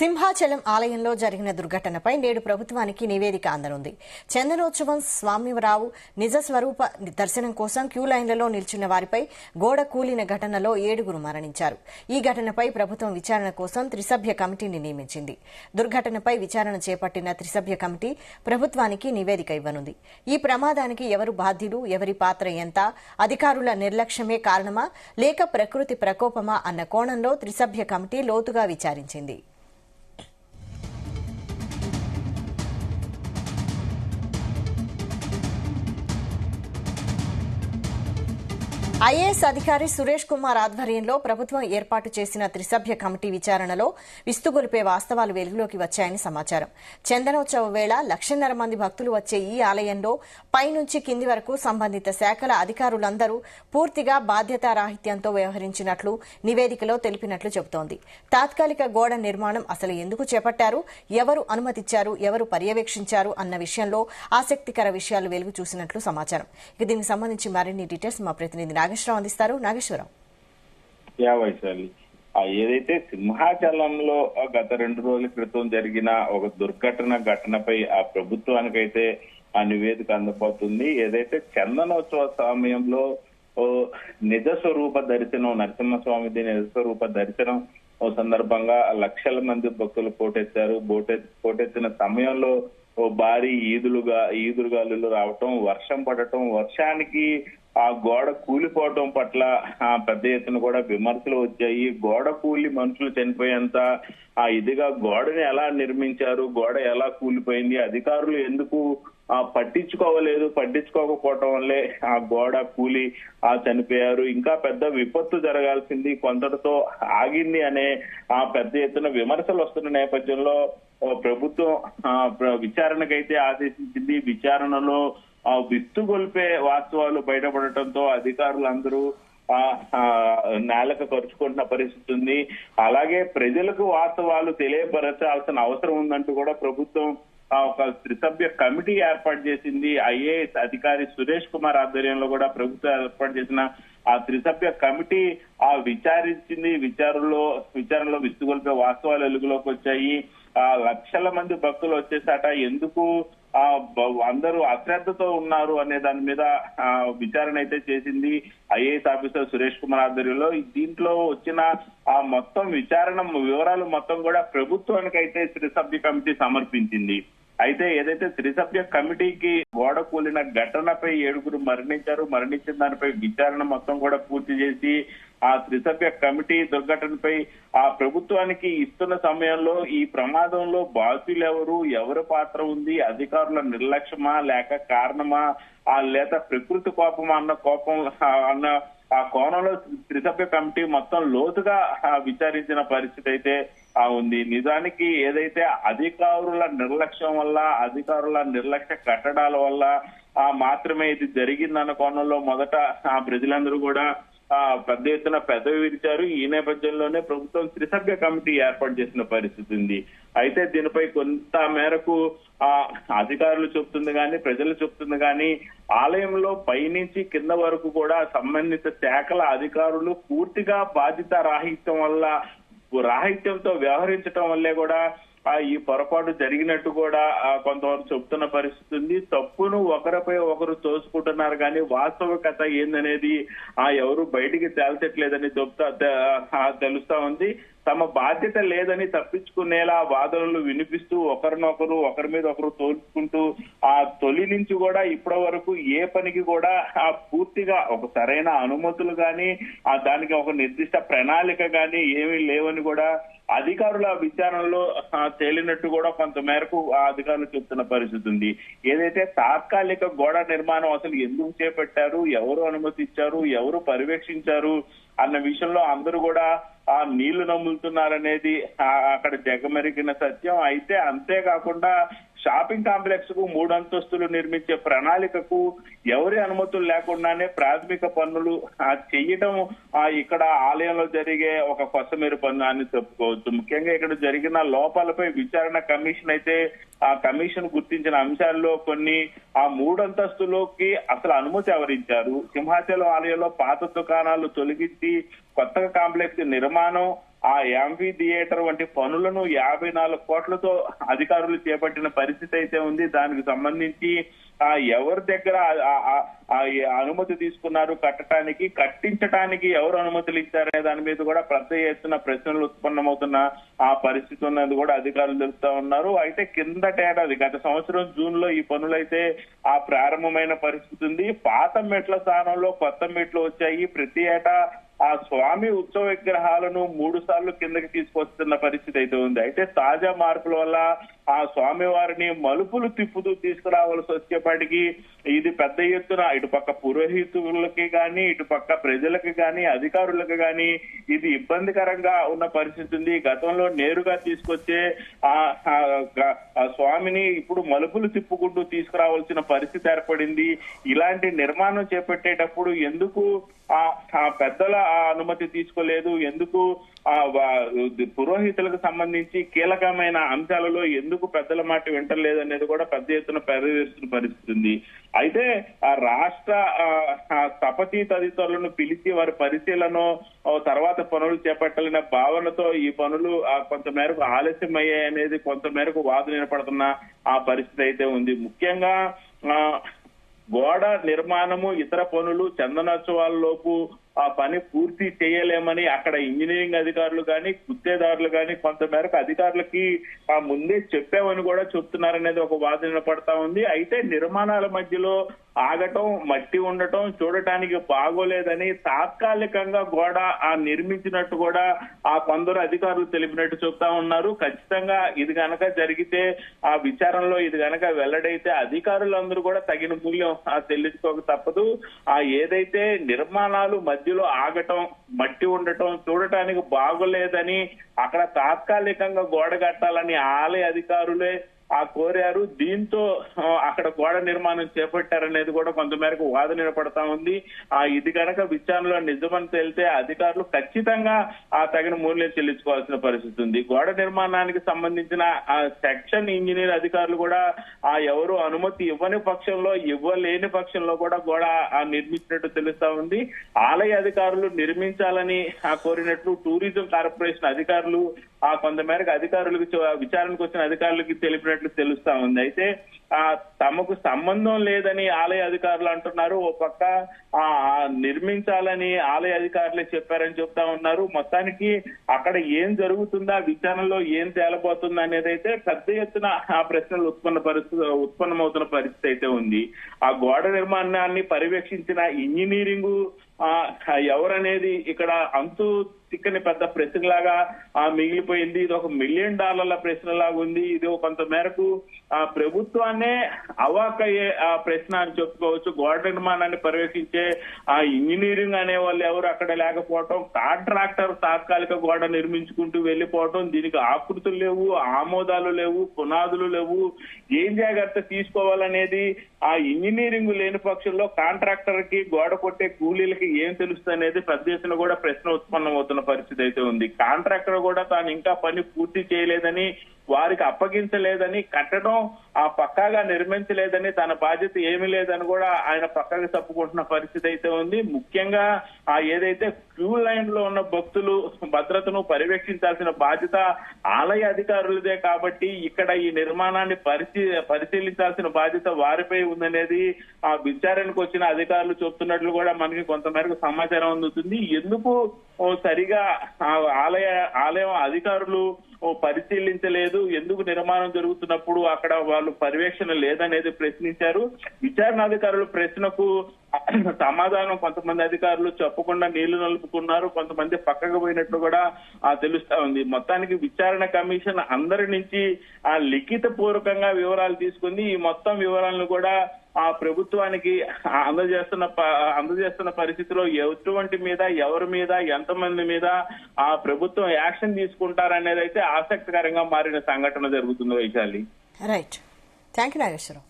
సింహాచలం ఆలయంలో జరిగిన దుర్ఘటనపై నేడు ప్రభుత్వానికి నివేదిక అందనుంది. చందనోత్సవం స్వామిరావు నిజ స్వరూప దర్శనం కోసం క్యూ లైన్లలో నిల్చున్న వారిపై గోడ కూలిన ఘటనలో 7 మరణించారు. ఈ ఘటనపై ప్రభుత్వం విచారణ కోసం త్రిసభ్య కమిటీని నియమించింది. దుర్ఘటనపై విచారణ చేపట్టిన త్రిసభ్య కమిటీ ప్రభుత్వానికి నివేదిక ఇవ్వనుంది. ఈ ప్రమాదానికి ఎవరు బాధ్యులు, ఎవరి పాత్ర ఎంత, అధికారుల నిర్లక్ష్యమే కారణమా లేక ప్రకృతి ప్రకోపమా అన్న కోణంలో త్రిసభ్య కమిటీ లోతుగా విచారించింది. ఐఏఎస్ అధికారి సురేష్ కుమార్ ఆధ్వర్యంలో ప్రభుత్వం ఏర్పాటు చేసిన త్రిసభ్య కమిటీ విచారణలో విస్తుగొలిపే వాస్తవాలు వెలుగులోకి వచ్చాయని సమాచారం. చందనోత్సవ వేళ 1,50,000 మంది భక్తులు వచ్చే ఈ ఆలయంలో పైనుంచి కింది వరకు సంబంధిత శాఖల అధికారులందరూ పూర్తిగా బాధ్యతారాహిత్యంతో వ్యవహరించినట్లు నివేదికలో తెలిపినట్లు చెబుతోంది. తాత్కాలిక గోడ నిర్మాణం అసలు ఎందుకు చేపట్టారు, ఎవరు అనుమతిచ్చారు, ఎవరు పర్యవేక్షించారు అన్న విషయంలో ఆసక్తికర విషయాలు వెలుగు చూసినట్లు సమాచారం. దీనికి సంబంధించి మరిన్ని డీటెయిల్స్ మా ప్రతినిధి నాగేశ్వరరావు అందిస్తారు. నాగేశ్వరరావు, ఏదైతే సింహాచలంలో గత 2 రోజుల క్రితం జరిగిన ఒక ఘటనపై ఆ ప్రభుత్వానికైతే ఆ నివేదిక అందబోతుంది. ఏదైతే చందనోత్సవ సమయంలో నిజ స్వరూప దర్శనం, నరసింహస్వామిది నిజ స్వరూప దర్శనం సందర్భంగా 1,00,000 మంది భక్తులు పోటెత్తారు. పోటెత్తిన సమయంలో భారీ ఈదురుగాలులు రావటం, వర్షం పడటం, వర్షానికి ఆ గోడ కూలిపోవటం పట్ల పెద్ద ఎత్తున కూడా విమర్శలు వచ్చాయి. గోడ కూలి మనుషులు చనిపోయేంత ఇదిగా గోడని ఎలా నిర్మించారు, గోడ ఎలా కూలిపోయింది, అధికారులు ఎందుకు పట్టించుకోకపోవటం వల్లే ఆ గోడ కూలి చనిపోయారు, ఇంకా పెద్ద విపత్తు జరగాల్సింది కొంతటితో ఆగింది అనే పెద్ద ఎత్తున విమర్శలు వస్తున్న నేపథ్యంలో ప్రభుత్వం విచారణకైతే ఆదేశించింది. విచారణలో విస్తుగొల్పే వాస్తవాలు బయటపడటంతో అధికారులందరూ నేలకు ఖర్చుకుంటున్న పరిస్థితి ఉంది. అలాగే ప్రజలకు వాస్తవాలు తెలియపరచాల్సిన అవసరం ఉందంటూ కూడా ప్రభుత్వం ఒక త్రిసభ్య కమిటీ ఏర్పాటు చేసింది. ఐఏఎస్ అధికారి సురేష్ కుమార్ ఆధ్వర్యంలో కూడా ప్రభుత్వం ఏర్పాటు చేసిన ఆ త్రిసభ్య కమిటీ విచారించింది. విచారణలో విస్తుగొల్పే వాస్తవాలు వెలుగులోకి వచ్చాయి. 1,00,000 మంది భక్తులు వచ్చేసాట, ఎందుకు అందరూ అశ్రద్ధతో ఉన్నారు అనే దాని మీద విచారణ అయితే చేసింది ఐఏఎస్ ఆఫీసర్ సురేష్ కుమార్ ఆధ్వర్యంలో. దీంట్లో వచ్చిన మొత్తం విచారణ వివరాలు మొత్తం కూడా ప్రభుత్వానికి అయితే త్రిసభ్య కమిటీ సమర్పించింది. అయితే ఏదైతే త్రిసభ్య కమిటీకి గోడ కూలిన ఘటనపై 7 మరణించిన దానిపై విచారణ మొత్తం కూడా పూర్తి చేసి ఆ త్రిసభ్య కమిటీ దుర్ఘటనపై ఆ ప్రభుత్వానికి ఇస్తున్న సమయంలో ఈ ప్రమాదంలో బాధ్యులెవరు, ఎవరి పాత్ర ఉంది, అధికారుల నిర్లక్ష్యమా లేక కారణమా, లేక ప్రకృతి కోపమా అన్న ఆ కోణంలో త్రిసభ్య కమిటీ మొత్తం లోతుగా విచారించిన పరిస్థితి అయితే ఉంది. నిజానికి ఏదైతే అధికారుల నిర్లక్ష్యం వల్ల, అధికారుల నిర్లక్ష్య కట్టడాల వల్ల మాత్రమే ఇది జరిగిందన్న కోణంలో మొదట ప్రజలందరూ కూడా పెద్ద ఎత్తున పెదవి విరిచారు. ఈ నేపథ్యంలోనే ప్రభుత్వం త్రిసభ్య కమిటీ ఏర్పాటు చేసిన పరిస్థితి ఉంది. అయితే దీనిపై కొంత మేరకు అధికారులు చెప్తుంది కానీ, ప్రజలు చెప్తుంది కానీ, ఆలయంలో పైనుంచి కింద వరకు కూడా సంబంధిత శాఖల అధికారులు పూర్తిగా బాధ్యత రాహిత్యంతో వ్యవహరించడం వల్లే కూడా ఈ పొరపాటు జరిగినట్టు కూడా కొంతవరకు చెప్తున్న పరిస్థితి ఉంది. తప్పును ఒకరిపై ఒకరు తోసుకుంటున్నారు కానీ వాస్తవికత ఏందనేది ఎవరు బయటికి తేల్చట్లేదని తెలుస్తా ఉంది. తమ బాధ్యత లేదని తప్పించుకునేలా వాదనలు వినిపిస్తూ ఒకరి మీద ఒకరు తోలుకుంటూ తొలి నుంచి కూడా ఇప్పటి వరకు ఏ పనికి కూడా పూర్తిగా ఒక సరైన అనుమతులు కానీ, దానికి ఒక నిర్దిష్ట ప్రణాళిక కానీ ఏమీ లేవని కూడా అధికారుల విచారణలో తేలినట్టు కూడా కొంత మేరకు అధికారులు చెప్తున్న పరిస్థితి ఉంది. ఏదైతే తాత్కాలిక గోడ నిర్మాణం అసలు ఎందుకు చేపట్టారు, ఎవరు అనుమతి ఇచ్చారు, ఎవరు పర్యవేక్షించారు అన్న విషయంలో అందరూ కూడా నీళ్లు నమ్ములుతున్నారనేది అక్కడ జగమెరిగిన సత్యం. అయితే అంతేకాకుండా షాపింగ్ కాంప్లెక్స్ కు 3 అంతస్తులు నిర్మించే ప్రణాళికకు ఎవరి అనుమతులు లేకుండానే ప్రాథమిక పనులు చెయ్యడం ఇక్కడ ఆలయంలో జరిగే ఒక కొసమెరు పన్ను అని చెప్పుకోవచ్చు. ముఖ్యంగా ఇక్కడ జరిగిన లోపాలపై విచారణ కమిషన్ అయితే ఆ కమిషన్ గుర్తించిన అంశాల్లో కొన్ని 3 అంతస్తులోకి అసలు అనుమతి ఎవరిచ్చారు, సింహాచలం ఆలయంలో పాత దుకాణాలు తొలగించి కొత్తగా కాంప్లెక్స్ నిర్మాణం ఆ యాంఫీ థియేటర్ వంటి పనులను 54 కోట్లతో అధికారులు చేపట్టిన పరిస్థితి అయితే ఉంది. దానికి సంబంధించి ఎవరి దగ్గర అనుమతి తీసుకున్నారు కట్టడానికి, కట్టించడానికి ఎవరు అనుమతులు ఇచ్చారనే దాని మీద కూడా పెద్ద ఎత్తున ప్రశ్నలు ఉత్పన్నమవుతున్న ఆ పరిస్థితి ఉన్నది కూడా అధికారులు తెలుపుతా ఉన్నారు. అయితే కిందటేడాది గత సంవత్సరం జూన్ లో ఈ పనులైతే ప్రారంభమైన పరిస్థితి ఉంది. పాత మెట్ల స్థానంలో కొత్త మెట్లు వచ్చాయి. ప్రతి ఏటా ఆ స్వామి ఉత్సవ విగ్రహాలను 3 సార్లు కిందకి తీసుకొస్తున్న పరిస్థితి అయితే ఉంది. అయితే తాజా మార్పుల వల్ల ఆ స్వామి వారిని మలుపులు తిప్పుతూ తీసుకురావాల్సి వచ్చేపాటికి ఇది పెద్ద ఎత్తున ఇటుపక్క పురోహితులకి కానీ, ఇటుపక్క ప్రజలకి కానీ, అధికారులకు కానీ ఇది ఇబ్బందికరంగా ఉన్న పరిస్థితి ఉంది. గతంలో నేరుగా తీసుకొచ్చే ఆ స్వామిని ఇప్పుడు మలుపులు తిప్పుకుంటూ తీసుకురావాల్సిన పరిస్థితి ఏర్పడింది. ఇలాంటి నిర్మాణం చేపట్టేటప్పుడు ఎందుకు ఆ పెద్దల అనుమతి తీసుకోలేదు, ఎందుకు పురోహితులకు సంబంధించి కీలకమైన అంశాలలో ఎందుకు పెద్దల మాట వింటలేదు అనేది కూడా పెద్ద ఎత్తున పరిశీలిస్తున్న పరిస్థితి ఉంది. అయితే ఆ రాష్ట్ర స్థపతి తదితరులను పిలిచి వారి పరిశీలన తర్వాత పనులు చేపట్టాలనే భావనతో ఈ పనులు కొంతమేరకు ఆలస్యం అయ్యాయి అనేది కొంతమేరకు వాదన వినపడుతున్న ఆ పరిస్థితి అయితే ఉంది. ముఖ్యంగా గోడ నిర్మాణము, ఇతర పనులు చందనోత్సవాల్లోపు ఆ పని పూర్తి చేయలేమని అక్కడ ఇంజనీరింగ్ అధికారులు కానీ, గుత్తేదారులు కానీ కొంతమేరకు అధికారులకి ముందే చెప్పామని కూడా చెప్తున్నారనేది ఒక వాదన పడతా ఉంది. అయితే నిర్మాణాల మధ్యలో ఆగటం, మట్టి ఉండటం చూడటానికి బాగోలేదని తాత్కాలికంగా గోడ నిర్మించినట్టు కూడా కొందరు అధికారులు తెలిపినట్టు చెప్తా ఉన్నారు. ఖచ్చితంగా ఇది గనక జరిగితే ఆ విచారణలో ఇది గనక వెల్లడైతే అధికారులందరూ కూడా తగిన మూల్యం చెల్లించుకోక తప్పదు. ఏదైతే నిర్మాణాలు మధ్యలో ఆగటం, మట్టి ఉండటం చూడటానికి బాగోలేదని అక్కడ తాత్కాలికంగా గోడ కట్టాలని ఆలయ అధికారులే కోరారు. దీంతో అక్కడ గోడ నిర్మాణం చేపట్టారనేది కూడా కొంతమేరకు వాదన నిలబడతా ఉంది. ఇది కనుక విచారణలో నిజమని తేలితే అధికారులు ఖచ్చితంగా తగిన మూల్యం చెల్లించుకోవాల్సిన పరిస్థితి ఉంది. గోడ నిర్మాణానికి సంబంధించిన సెక్షన్ ఇంజనీర్ అధికారులు కూడా ఎవరు అనుమతి ఇవ్వలేని పక్షంలో కూడా గోడ నిర్మించినట్టు తెలుస్తా ఉంది. ఆలయ అధికారులు నిర్మించాలని కోరినట్లు టూరిజం కార్పొరేషన్ అధికారులు కొంతమేరకు అధికారులకు విచారణకు వచ్చిన అధికారులకి తెలిపినట్లు తెలుస్తా ఉంది. అయితే తమకు సంబంధం లేదని ఆలయ అధికారులు అంటున్నారు. ఓ పక్క నిర్మించాలని ఆలయ అధికారులే చెప్పారని చెప్తా ఉన్నారు. మొత్తానికి అక్కడ ఏం జరుగుతుందా, విచారణలో ఏం తేలబోతుందా అనేది అయితే పెద్ద ఎత్తున ప్రశ్నలు ఉత్పన్నమవుతున్న పరిస్థితి అయితే ఉంది. ఆ గోడ నిర్మాణాన్ని పర్యవేక్షించిన ఇంజనీరింగ్ ఎవరనేది ఇక్కడ అంతు చిక్కని పెద్ద ప్రశ్నలాగా మిగిలిపోయింది. ఇది ఒక $1 మిలియన్ ప్రశ్నలాగా ఉంది. ఇది కొంత మేరకు ప్రభుత్వాన్నే అవాకయ్యే ప్రశ్న అని చెప్పుకోవచ్చు. గోడ నిర్మాణాన్ని పర్యవేక్షించే ఇంజనీరింగ్ అనే వాళ్ళు ఎవరు అక్కడ లేకపోవటం, కాంట్రాక్టర్ తాత్కాలిక గోడ నిర్మించుకుంటూ వెళ్లిపోవటం, దీనికి ఆకృతులు లేవు, ఆమోదాలు లేవు, పునాదులు లేవు, ఏం జాగ్రత్త తీసుకోవాలనేది ఇంజనీరింగ్ లేని పక్షంలో కాంట్రాక్టర్ కి గోడ కొట్టే కూలీలకి ఏం తెలుస్తుంది అనేది పెద్ద ఎత్తున కూడా ప్రశ్న ఉత్పన్నమవుతున్న పరిస్థితి అయితే ఉంది. కాంట్రాక్టర్ కూడా తాను ఇంకా పని పూర్తి చేయలేదని, వారికి అప్పగించలేదని, కట్టడం పక్కాగా నిర్మించలేదని, తన బాధ్యత ఏమీ లేదని కూడా ఆయన పక్కగా తప్పుకుంటున్న పరిస్థితి అయితే ఉంది. ముఖ్యంగా ఏదైతే క్యూ లైన్ లో ఉన్న భక్తులు భద్రతను పర్యవేక్షించాల్సిన బాధ్యత ఆలయ అధికారులదే కాబట్టి ఇక్కడ ఈ నిర్మాణాన్ని పరిశీలించాల్సిన బాధ్యత వారిపై ఉందనేది విచారణకు వచ్చిన అధికారులు చెప్తున్నట్లు కూడా మనకి కొంతమేరకు సమాచారం అందుతుంది. ఎందుకు సరిగా ఆలయం అధికారులు పరిశీలించలేదు, ఎందుకు నిర్మాణం జరుగుతున్నప్పుడు అక్కడ వాళ్ళు పర్యవేక్షణ లేదనేది ప్రశ్నించారు. విచారణాధికారులు ప్రశ్నకు సమాధానం కొంతమంది అధికారులు చెప్పకుండా నీళ్లు నలుపుకున్నారు, కొంతమంది పక్కకు పోయినట్లు కూడా తెలుస్తా ఉంది. మొత్తానికి విచారణ కమిషన్ అందరి నుంచి లిఖిత పూర్వకంగా వివరాలు తీసుకుంది. ఈ మొత్తం వివరాలను కూడా ప్రభుత్వానికి అందజేస్తున్న పరిస్థితిలో ఎటువంటి మీద, ఎవరి మీద, ఎంతమంది మీద ప్రభుత్వం యాక్షన్ తీసుకుంటారనేది అయితే ఆసక్తికరంగా మారిన సంఘటన జరుగుతుంది. Vaishali. Right, thank you Nageswararao.